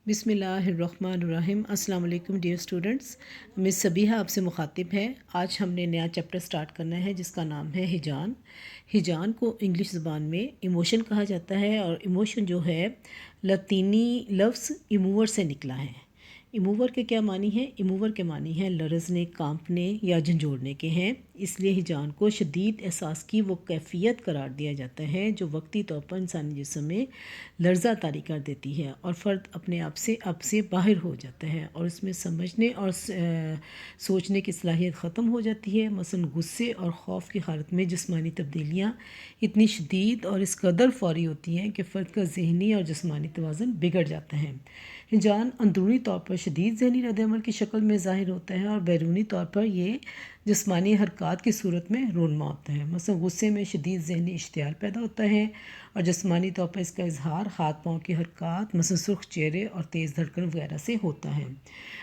بسم اللہ الرحمن الرحیم۔ السلام علیکم ڈیئر اسٹوڈنٹس، مس صبیحہ آپ سے مخاطب ہے۔ آج ہم نے نیا چیپٹر سٹارٹ کرنا ہے جس کا نام ہے ہجان۔ ہجان کو انگلش زبان میں ایموشن کہا جاتا ہے، اور ایموشن جو ہے لاطینی لفظ ایموور سے نکلا ہے۔ ایموور کے کیا معنی ہیں؟ ایموور کے معنی ہیں لرزنے، کانپنے یا جھنجھوڑنے کے ہیں۔ اس لیے ہجان کو شدید احساس کی وہ کیفیت قرار دیا جاتا ہے جو وقتی طور پر انسانی جسم میں لرزہ طاری کر دیتی ہے، اور فرد اپنے آپ سے باہر ہو جاتا ہے، اور اس میں سمجھنے اور سوچنے کی صلاحیت ختم ہو جاتی ہے۔ مثلا غصے اور خوف کی حالت میں جسمانی تبدیلیاں اتنی شدید اور اس قدر فوری ہوتی ہیں کہ فرد کا ذہنی اور جسمانی توازن بگڑ جاتا ہے۔ ہجان اندرونی طور پر شدید ذہنی رد عمل کی شکل میں ظاہر ہوتا ہے، اور بیرونی طور پر یہ جسمانی حرکات کی صورت میں رونما ہوتا ہے۔ مثلا غصے میں شدید ذہنی اشتعال پیدا ہوتا ہے، اور جسمانی طور پر اس کا اظہار ہاتھ پاؤں کی حرکات، مثلا سرخ چہرے اور تیز دھڑکن وغیرہ سے ہوتا ہے۔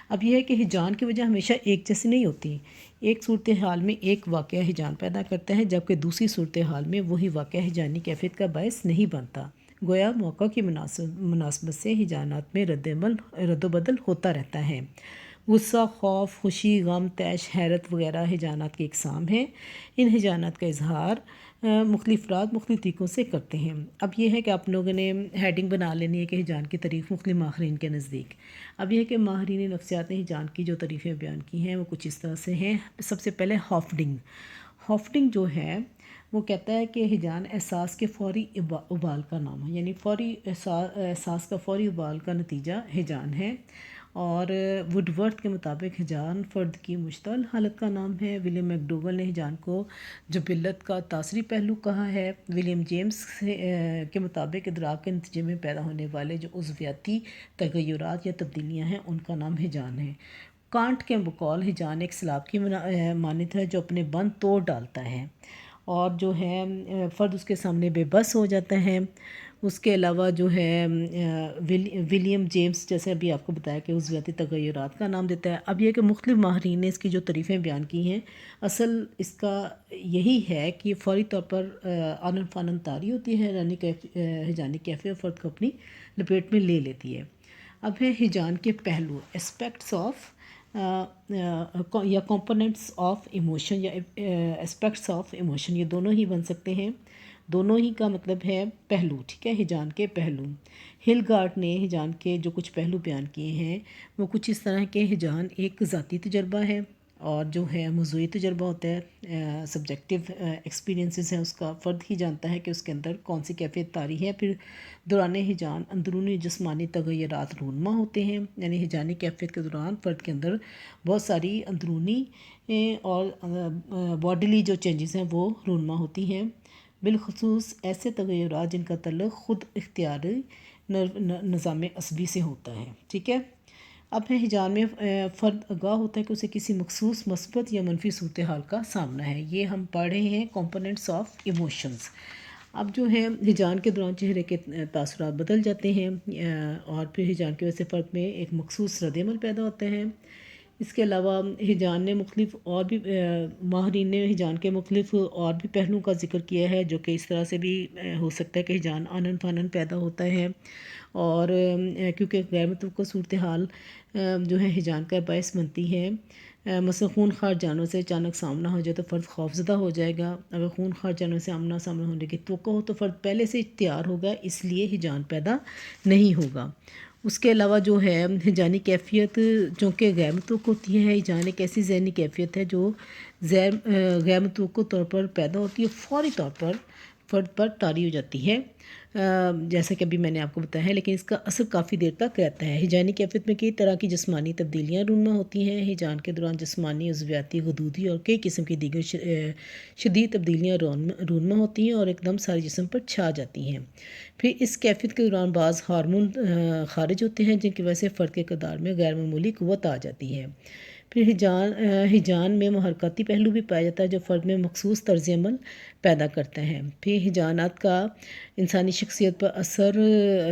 اب یہ ہے کہ ہجان کی وجہ ہمیشہ ایک جیسی نہیں ہوتی۔ ایک صورتحال میں ایک واقعہ ہجان پیدا کرتا ہے، جبکہ دوسری صورتحال میں وہی واقعہ ہجانی کیفیت کا باعث نہیں بنتا۔ گویا موقع کی مناسبت سے ہجانات میں رد و بدل ہوتا رہتا ہے۔ غصہ، خوف، خوشی، غم، طیش، حیرت وغیرہ ہجانات کی اقسام ہیں۔ ان ہجانات کا اظہار مختلف افراد مختلف طریقوں سے کرتے ہیں۔ اب یہ ہے کہ آپ لوگوں نے ہیڈنگ بنا لینی ہے کہ ہجان کی تعریف مختلف ماہرین کے نزدیک۔ اب یہ ہے کہ ماہرین نفسیات نے ہجان کی جو تعریفیں بیان کی ہیں وہ کچھ اس طرح سے ہیں۔ سب سے پہلے ہافڈنگ جو ہے وہ کہتا ہے کہ ہجان احساس کے فوری ابال کا نام ہے، یعنی فوری احساس کا فوری ابال کا نتیجہ ہجان ہے۔ اور وڈ ورتھ کے مطابق ہجان فرد کی مشتعل حالت کا نام ہے۔ ولیم میک ڈوگل نے ہجان کو جبلت کا تاثری پہلو کہا ہے۔ ولیم جیمز کے مطابق ادراک کے نتیجے میں پیدا ہونے والے جو عضویاتی تغیرات یا تبدیلیاں ہیں ان کا نام ہجان ہے۔ کانٹ کے بقول ہجان ایک سیلاب کی مانند ہے جو اپنے بند توڑ ڈالتا ہے، اور جو ہے فرد اس کے سامنے بے بس ہو جاتا ہے۔ اس کے علاوہ جو ہے ولیم جیمز جیسے ابھی آپ کو بتایا کہ عضویاتی تغیرات کا نام دیتا ہے۔ اب یہ کہ مختلف ماہرین نے اس کی جو تعریفیں بیان کی ہیں، اصل اس کا یہی ہے کہ فوری طور پر آنن فانن طاری ہوتی ہے، ہجانی کیفیت فرد کو اپنی لپیٹ میں لے لیتی ہے۔ اب ہے ہجان کے پہلو، اسپیکٹس آف یا کمپوننٹس آف ایموشن یا اسپیکٹس آف ایموشن، یہ دونوں ہی بن سکتے ہیں۔ دونوں ہی کا مطلب ہے پہلو، ٹھیک ہے، ہجان کے پہلو۔ ہل گارڈ نے ہجان کے جو کچھ پہلو بیان کیے ہیں وہ کچھ اس طرح کے ہجان ایک ذاتی تجربہ ہے، اور جو ہے موضوعی تجربہ ہوتا ہے، سبجیکٹیو ایکسپیرینسز ہیں، اس کا فرد ہی جانتا ہے کہ اس کے اندر کون سی کیفیت طاری ہے۔ پھر دوران ہجان اندرونی جسمانی تغیرات رونما ہوتے ہیں، یعنی ہجانی کیفیت کے دوران فرد کے اندر بہت ساری اندرونی اور باڈیلی جو چینجز ہیں وہ رونما ہوتی ہیں، بالخصوص ایسے تغیرات جن کا تعلق خود اختیاری نظام عصبی سے ہوتا ہے، ٹھیک ہے۔ اب ہے ہجان میں فرد آگاہ ہوتا ہے کہ اسے کسی مخصوص مثبت یا منفی صورتحال کا سامنا ہے۔ یہ ہم پڑھ رہے ہیں کمپوننٹس آف ایموشنز۔ اب جو ہے ہجان کے دوران چہرے کے تاثرات بدل جاتے ہیں، اور پھر ہجان کی وجہ سے فرد میں ایک مخصوص رد عمل پیدا ہوتا ہے۔ اس کے علاوہ ہجان نے مختلف اور بھی ماہرین نے ہجان کے مختلف اور بھی پہلوؤں کا ذکر کیا ہے، جو کہ اس طرح سے بھی ہو سکتا ہے کہ ہجان آنن فانن پیدا ہوتا ہے، اور کیونکہ غیر متوقع صورتحال جو ہے ہجان کا باعث بنتی ہے۔ مثلا خون خوار جانور سے اچانک سامنا ہو جائے تو فرد خوف زدہ ہو جائے گا۔ اگر خون خوار جانور سے آمنا سامنا ہونے کی توقع ہو تو فرد پہلے سے تیار ہوگا، اس لیے ہجان پیدا نہیں ہوگا۔ اس کے علاوہ جو ہے ہجانی کیفیت چونکہ غیر متوقع ہوتی ہے، ہجان ایک ایسی ذہنی کیفیت ہے جو غیر متوقع طور پر پیدا ہوتی ہے، فوری طور پر فرد پر طاری ہو جاتی ہے، جیسا کہ ابھی میں نے آپ کو بتایا ہے، لیکن اس کا اثر کافی دیر تک رہتا ہے۔ ہجانی کیفیت میں کئی طرح کی جسمانی تبدیلیاں رونما ہوتی ہیں۔ ہجان کے دوران جسمانی، عضویاتی، غدودی اور کئی قسم کی دیگر شدید تبدیلیاں رونما ہوتی ہیں اور ایک دم سارے جسم پر چھا جاتی ہیں۔ پھر اس کیفیت کے دوران بعض ہارمون خارج ہوتے ہیں جن کی وجہ سے فرد کے کردار میں غیر معمولی قوت آ جاتی ہے۔ پھر ہجان میں محرکاتی پہلو بھی پایا جاتا ہے جو فرد میں مخصوص طرز عمل پیدا کرتا ہے۔ پھر ہجانات کا انسانی شخصیت پر اثر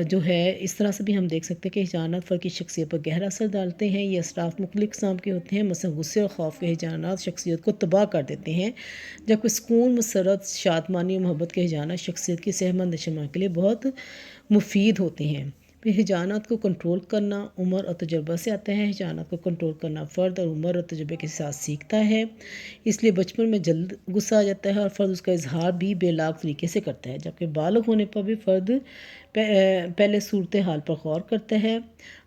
جو ہے اس طرح سے بھی ہم دیکھ سکتے ہیں کہ ہجانات فرد کی شخصیت پر گہرا اثر ڈالتے ہیں۔ یہ اثرات مختلف اقسام کے ہوتے ہیں، مثلا غصے اور خوف کے ہجانات شخصیت کو تباہ کر دیتے ہیں، جبکہ سکون، مسرت، شادمانی اور محبت کے ہجانات شخصیت کی صحت مند نشوونما کے لیے بہت مفید ہوتے ہیں۔ پھر ہجانات کو کنٹرول کرنا عمر اور تجربہ سے آتا ہے۔ ہجانات کو کنٹرول کرنا فرد اور عمر اور تجربے کے ساتھ سیکھتا ہے، اس لیے بچپن میں جلد غصہ آ جاتا ہے اور فرد اس کا اظہار بھی بے لاگ طریقے سے کرتا ہے، جبکہ بالغ ہونے پر بھی فرد پہلے صورتحال پر غور کرتا ہے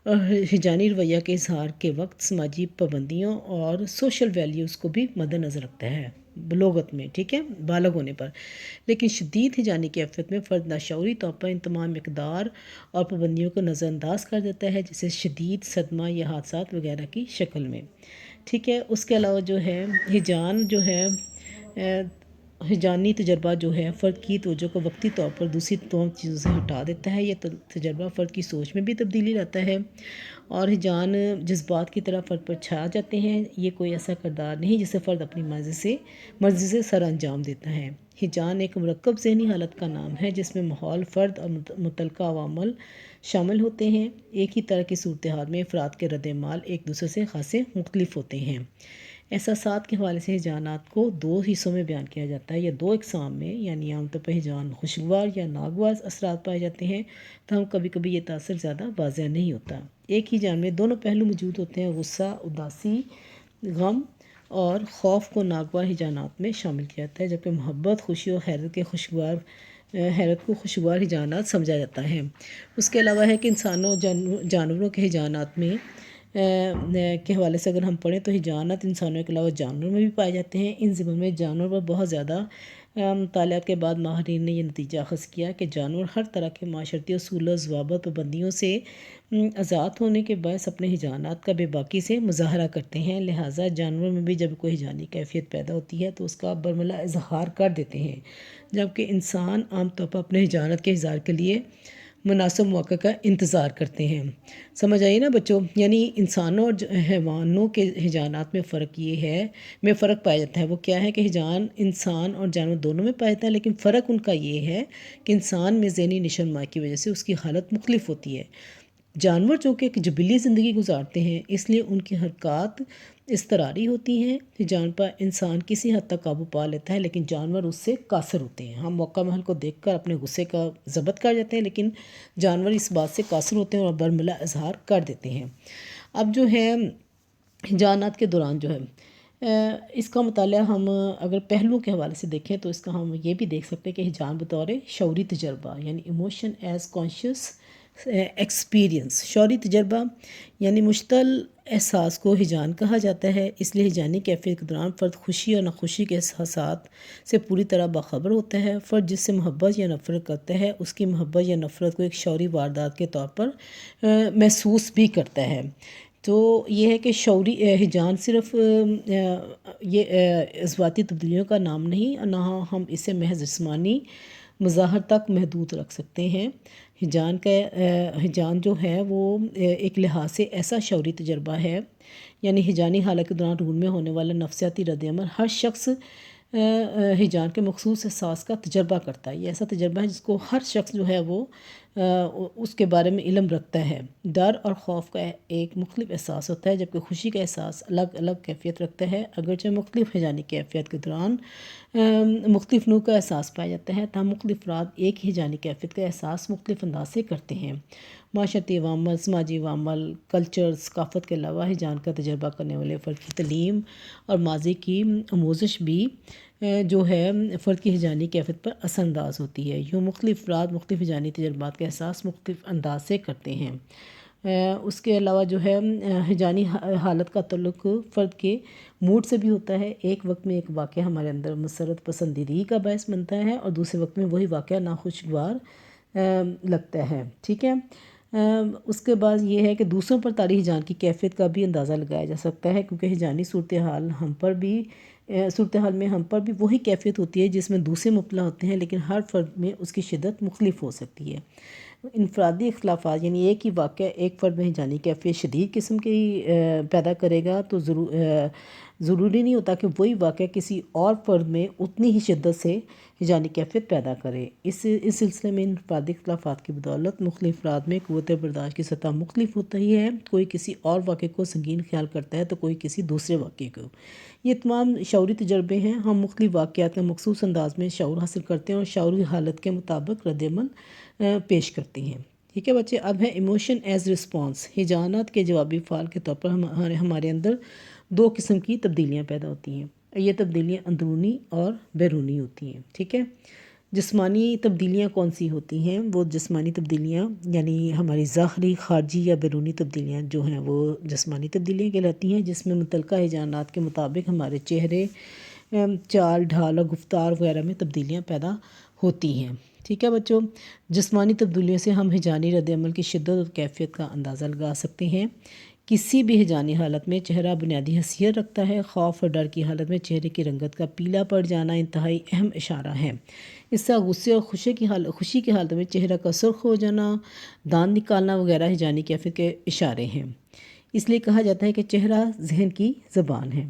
اور ہجانی رویہ کے اظہار کے وقت سماجی پابندیوں اور سوشل ویلیوز کو بھی مد نظر رکھتا ہے بلوغت میں، ٹھیک ہے، بالغ ہونے پر۔ لیکن شدید ہجانی کیفیت میں فرد لاشعوری طور پر ان تمام مقدار اور پابندیوں کو نظر انداز کر دیتا ہے، جیسے شدید صدمہ یا حادثات وغیرہ کی شکل میں، ٹھیک ہے۔ اس کے علاوہ جو ہے ہجان جو ہے ہجانی تجربہ جو ہے فرد کی توجہ کو وقتی طور پر دوسری تمام چیزوں سے ہٹا دیتا ہے۔ یہ تجربہ فرد کی سوچ میں بھی تبدیلی لاتا ہے اور ہجان جذبات کی طرح فرد پر چھا جاتے ہیں۔ یہ کوئی ایسا کردار نہیں جسے فرد اپنی مرضی سے سر انجام دیتا ہے۔ ہجان ایک مرکب ذہنی حالت کا نام ہے جس میں ماحول، فرد اور متعلقہ عوامل شامل ہوتے ہیں۔ ایک ہی طرح کی صورتحال میں افراد کے رد عمل ایک دوسرے سے خاصے مختلف ہوتے ہیں۔ احساسات کے حوالے سے ہجانات کو دو حصوں میں بیان کیا جاتا ہے یا دو اقسام میں، یعنی عام طور پر ہجان خوشگوار یا ناگوار اثرات پائے جاتے ہیں، تاہم کبھی کبھی یہ تاثر زیادہ واضح نہیں ہوتا۔ ایک ہی جان میں دونوں پہلو موجود ہوتے ہیں۔ غصہ، اداسی، غم اور خوف کو ناگوار ہجانات میں شامل کیا جاتا ہے، جبکہ محبت، خوشی اور حیرت کو خوشگوار ہجانات سمجھا جاتا ہے۔ اس کے علاوہ ہے کہ انسانوں اور جانوروں کے ہجانات میں کے حوالے سے اگر ہم پڑھیں تو ہجانات انسانوں کے علاوہ جانوروں میں بھی پائے جاتے ہیں۔ ان ضمن میں جانوروں پر بہت زیادہ مطالعات کے بعد ماہرین نے یہ نتیجہ اخذ کیا کہ جانور ہر طرح کے معاشرتی اصولوں، ضوابط، پابندیوں سے آزاد ہونے کے باعث اپنے ہجانات کا بے باکی سے مظاہرہ کرتے ہیں، لہٰذا جانوروں میں بھی جب کوئی ہجانی کیفیت پیدا ہوتی ہے تو اس کا برملا اظہار کر دیتے ہیں، جبکہ انسان عام طور پر اپنے ہجانات کے اظہار کے لیے مناسب مواقع کا انتظار کرتے ہیں۔ سمجھ آئی نا بچوں؟ یعنی انسانوں اور حیوانوں کے ہجانات میں فرق پایا جاتا ہے۔ وہ کیا ہے کہ ہجان انسان اور جانور دونوں میں پایا جاتا ہے، لیکن فرق ان کا یہ ہے کہ انسان میں ذہنی نشوونما کی وجہ سے اس کی حالت مختلف ہوتی ہے۔ جانور چونکہ ایک جبلی زندگی گزارتے ہیں، اس لیے ان کی حرکات اضطراری ہوتی ہیں۔ ہجان پر انسان کسی حد تک قابو پا لیتا ہے، لیکن جانور اس سے قاصر ہوتے ہیں۔ ہم موقع محل کو دیکھ کر اپنے غصے کا ضبط کر جاتے ہیں، لیکن جانور اس بات سے قاصر ہوتے ہیں اور برملا اظہار کر دیتے ہیں۔ اب جو ہے ہجانات کے دوران جو ہے اس کا مطالعہ ہم اگر پہلوؤں کے حوالے سے دیکھیں تو اس کا ہم یہ بھی دیکھ سکتے ہیں کہ ہجان بطور شعوری تجربہ، یعنی ایموشن ایز کانشیس ایکسپیرینس، شعوری تجربہ یعنی مشتعل احساس کو ہجان کہا جاتا ہے۔ اس لیے ہجانی کیفیت کے دوران فرد خوشی اور ناخوشی کے احساسات سے پوری طرح باخبر ہوتا ہے۔ فرد جس سے محبت یا نفرت کرتا ہے اس کی محبت یا نفرت کو ایک شعوری واردات کے طور پر محسوس بھی کرتا ہے۔ تو یہ ہے کہ شعوری ہجان صرف یہ جذباتی تبدیلیوں کا نام نہیں، نہ ہم اسے محض جسمانی مظاہر تک محدود رکھ سکتے ہیں۔ ہجان جو ہے وہ ایک لحاظ سے ایسا شعوری تجربہ ہے، یعنی ہجانی حالت کے دوران روح میں ہونے والا نفسیاتی رد عمل ہر شخص ہجان کے مخصوص احساس کا تجربہ کرتا ہے۔ یہ ایسا تجربہ ہے جس کو ہر شخص جو ہے وہ اس کے بارے میں علم رکھتا ہے۔ ڈر اور خوف کا ایک مختلف احساس ہوتا ہے، جبکہ خوشی کا احساس الگ الگ کیفیت رکھتا ہے۔ اگرچہ مختلف ہجانی کیفیت کے دوران مختلف نوع کا احساس پایا جاتا ہے، تاہم مختلف افراد ایک ہی ہجانی کیفیت کا احساس مختلف انداز سے کرتے ہیں۔ معاشرتی عوامل، سماجی عوامل، کلچر، ثقافت کے علاوہ ہجان کا تجربہ کرنے والے فرد کی تعلیم اور ماضی کی آموزش بھی جو ہے فرد کی ہجانی کیفیت پر اثر انداز ہوتی ہے۔ یوں مختلف افراد مختلف ہجانی تجربات کا احساس مختلف انداز سے کرتے ہیں۔ اس کے علاوہ جو ہے ہجانی حالت کا تعلق فرد کے موڈ سے بھی ہوتا ہے۔ ایک وقت میں ایک واقعہ ہمارے اندر مسرت پسندیدگی کا باعث بنتا ہے اور دوسرے وقت میں وہی واقعہ ناخوشگوار لگتا ہے، ٹھیک ہے۔ اس کے بعد یہ ہے کہ دوسروں پر طاری ہجان کی کیفیت کا بھی اندازہ لگایا جا سکتا ہے، کیونکہ ہجانی صورتحال میں ہم پر بھی وہی کیفیت ہوتی ہے جس میں دوسرے مبتلا ہوتے ہیں، لیکن ہر فرد میں اس کی شدت مختلف ہو سکتی ہے۔ انفرادی اختلافات، یعنی ایک ہی واقعہ ایک فرد میں ہجانی کیفیت شدید قسم کی پیدا کرے گا تو ضروری نہیں ہوتا کہ وہی واقعہ کسی اور فرد میں اتنی ہی شدت سے ہجانی کیفیت پیدا کرے۔ اس سلسلے میں انفرادی اختلافات کی بدولت مختلف افراد میں قوت برداشت کی سطح مختلف ہوتی ہے۔ کوئی کسی اور واقعے کو سنگین خیال کرتا ہے تو کوئی کسی دوسرے واقعے کو۔ یہ تمام شعوری تجربے ہیں۔ ہم مختلف واقعات کا مخصوص انداز میں شعور حاصل کرتے ہیں اور شعوری حالت کے مطابق رد عمل پیش کرتے ہیں۔ ٹھیک ہے بچے، اب ہے ایموشن ایز رسپانس، ہجانات کے جوابی فعال کے طور پر ہمارے اندر دو قسم کی تبدیلیاں پیدا ہوتی ہیں۔ یہ تبدیلیاں اندرونی اور بیرونی ہوتی ہیں، ٹھیک ہے۔ جسمانی تبدیلیاں کون سی ہوتی ہیں؟ وہ جسمانی تبدیلیاں یعنی ہماری ظاہری، خارجی یا بیرونی تبدیلیاں جو ہیں وہ جسمانی تبدیلیاں کہلاتی ہیں، جس میں متعلقہ ہجانات کے مطابق ہمارے چہرے، چال ڈھال اور گفتار وغیرہ میں تبدیلیاں پیدا ہوتی ہیں، ٹھیک ہے بچوں۔ جسمانی تبدیلیوں سے ہم ہجانی رد عمل کی شدت اور کیفیت کا اندازہ لگا سکتے ہیں۔ کسی بھی ہجانی حالت میں چہرہ بنیادی حیثیت رکھتا ہے۔ خوف اور ڈر کی حالت میں چہرے کی رنگت کا پیلا پڑ جانا انتہائی اہم اشارہ ہے۔ اس طرح غصے اور خوشی کی حالت میں چہرہ کا سرخ ہو جانا، دانت نکالنا وغیرہ ہجانی کیفیت کے اشارے ہیں۔ اس لیے کہا جاتا ہے کہ چہرہ ذہن کی زبان ہے۔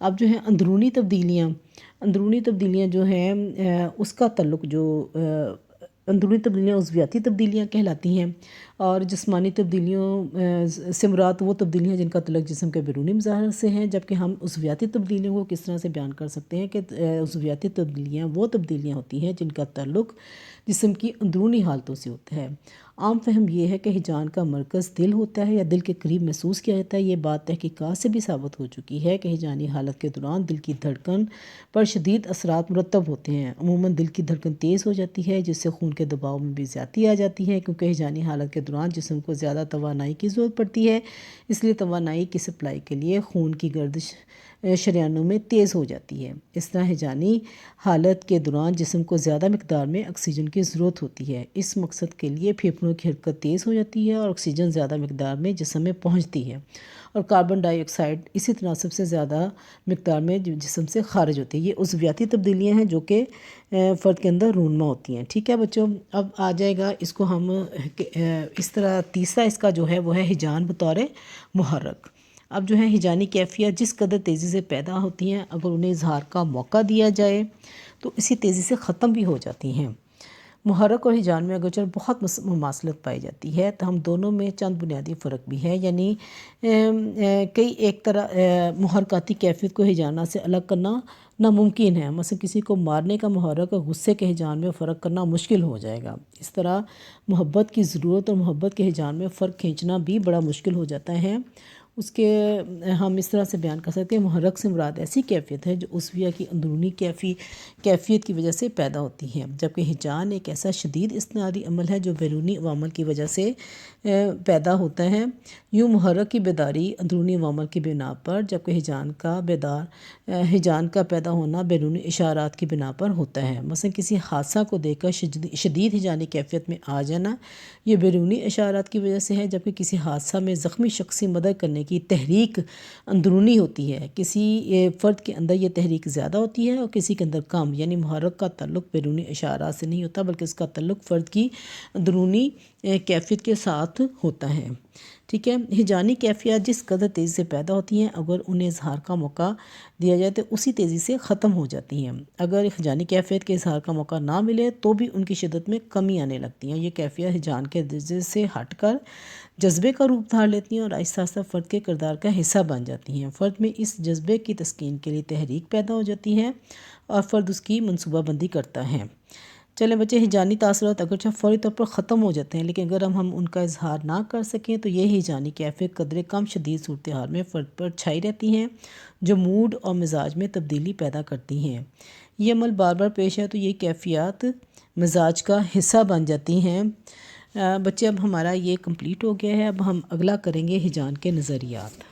اب جو ہے اندرونی تبدیلیاں جو ہیں اس کا تعلق اندرونی تبدیلیاں عضویاتی تبدیلیاں کہلاتی ہیں، اور جسمانی تبدیلیوں سے مراد وہ تبدیلیاں جن کا تعلق جسم کے بیرونی مظاہر سے ہیں، جبکہ ہم عضویاتی تبدیلیوں کو کس طرح سے بیان کر سکتے ہیں کہ عضویاتی تبدیلیاں وہ تبدیلیاں ہوتی ہیں جن کا تعلق جسم کی اندرونی حالتوں سے ہوتا ہے۔ عام فہم یہ ہے کہ ہجان کا مرکز دل ہوتا ہے یا دل کے قریب محسوس کیا جاتا ہے۔ یہ بات تحقیقات سے بھی ثابت ہو چکی ہے کہ ہجانی حالت کے دوران دل کی دھڑکن پر شدید اثرات مرتب ہوتے ہیں۔ عموماً دل کی دھڑکن تیز ہو جاتی ہے، جس سے خون کے دباؤ میں بھی زیادتی آ جاتی ہے، کیونکہ ہجانی حالت کے دوران جسم کو زیادہ توانائی کی ضرورت پڑتی ہے، اس لیے توانائی کی سپلائی کے لیے خون کی گردش شریانوں میں تیز ہو جاتی ہے۔ اس طرح ہجانی حالت کے دوران جسم کو زیادہ مقدار میں آکسیجن کی ضرورت ہوتی ہے۔ اس مقصد کے لیے پھیپھڑوں کی حرکت تیز ہو جاتی ہے اور آکسیجن زیادہ مقدار میں جسم میں پہنچتی ہے، اور کاربن ڈائی آکسائڈ اسی تناسب سے زیادہ مقدار میں جسم سے خارج ہوتی ہے۔ یہ عضویاتی تبدیلیاں ہیں جو کہ فرد کے اندر رونما ہوتی ہیں، ٹھیک ہے بچوں۔ اب آ جائے گا اس کو ہم اس طرح تیسرا اس کا جو ہے وہ ہے ہجان بطور محرک۔ اب جو ہے ہجانی کیفیت جس قدر تیزی سے پیدا ہوتی ہیں، اگر انہیں اظہار کا موقع دیا جائے تو اسی تیزی سے ختم بھی ہو جاتی ہیں۔ محرک اور ہجان میں اگرچہ بہت مماثلت پائی جاتی ہے، تو ہم دونوں میں چند بنیادی فرق بھی ہے، یعنی ایک طرح محرکاتی کیفیت کو ہجانات سے الگ کرنا ناممکن ہے۔ مثلا کسی کو مارنے کا محرک اور غصے کے ہجان میں فرق کرنا مشکل ہو جائے گا۔ اس طرح محبت کی ضرورت اور محبت کے ہجان میں فرق کھینچنا بھی بڑا مشکل ہو جاتا ہے۔ ہم اس طرح سے بیان کر سکتے ہیں، محرک سے مراد ایسی کیفیت ہے جو عضویہ کی اندرونی کیفیت کی وجہ سے پیدا ہوتی ہے، جبکہ ہجان ایک ایسا شدید اضطراری عمل ہے جو بیرونی عوامل کی وجہ سے پیدا ہوتا ہے۔ یوں محرک کی بیداری اندرونی عوامل کی بنا پر، جبکہ ہجان کا پیدا ہونا بیرونی اشارات کی بنا پر ہوتا ہے۔ مثلا کسی حادثہ کو دیکھ کر شدید ہجانی کیفیت میں آ جانا یہ بیرونی اشارات کی وجہ سے ہے، جبکہ کسی حادثہ میں زخمی شخص کی مدد کرنے کی تحریک اندرونی ہوتی ہے۔ کسی فرد کے اندر یہ تحریک زیادہ ہوتی ہے اور کسی کے اندر کم، یعنی محرک کا تعلق بیرونی اشارات سے نہیں ہوتا بلکہ اس کا تعلق فرد کی اندرونی کیفیت کے ساتھ ہوتا ہے، ٹھیک ہے۔ ہجانی کیفیات جس قدر تیزی سے پیدا ہوتی ہیں، اگر انہیں اظہار کا موقع دیا جائے تو اسی تیزی سے ختم ہو جاتی ہیں۔ اگر ہجانی کیفیت کے اظہار کا موقع نہ ملے تو بھی ان کی شدت میں کمی آنے لگتی ہیں۔ یہ کیفیت ہجان کے درجے سے ہٹ کر جذبے کا روپ دھار لیتی ہیں اور آہستہ آہستہ فرد کے کردار کا حصہ بن جاتی ہیں۔ فرد میں اس جذبے کی تسکین کے لیے تحریک پیدا ہو جاتی ہے اور فرد اس کی منصوبہ بندی کرتا ہے۔ چلیں بچے، ہجانی تاثرات اگرچہ فوری طور پر ختم ہو جاتے ہیں، لیکن اگر ہم ان کا اظہار نہ کر سکیں تو یہ ہجانی کیفیت قدرے کم شدید صورتحال میں فرد پر چھائی رہتی ہیں، جو موڈ اور مزاج میں تبدیلی پیدا کرتی ہیں۔ یہ عمل بار بار پیش ہے تو یہ کیفیات مزاج کا حصہ بن جاتی ہیں۔ بچے اب ہمارا یہ کمپلیٹ ہو گیا ہے، اب ہم اگلا کریں گے ہجان کے نظریات۔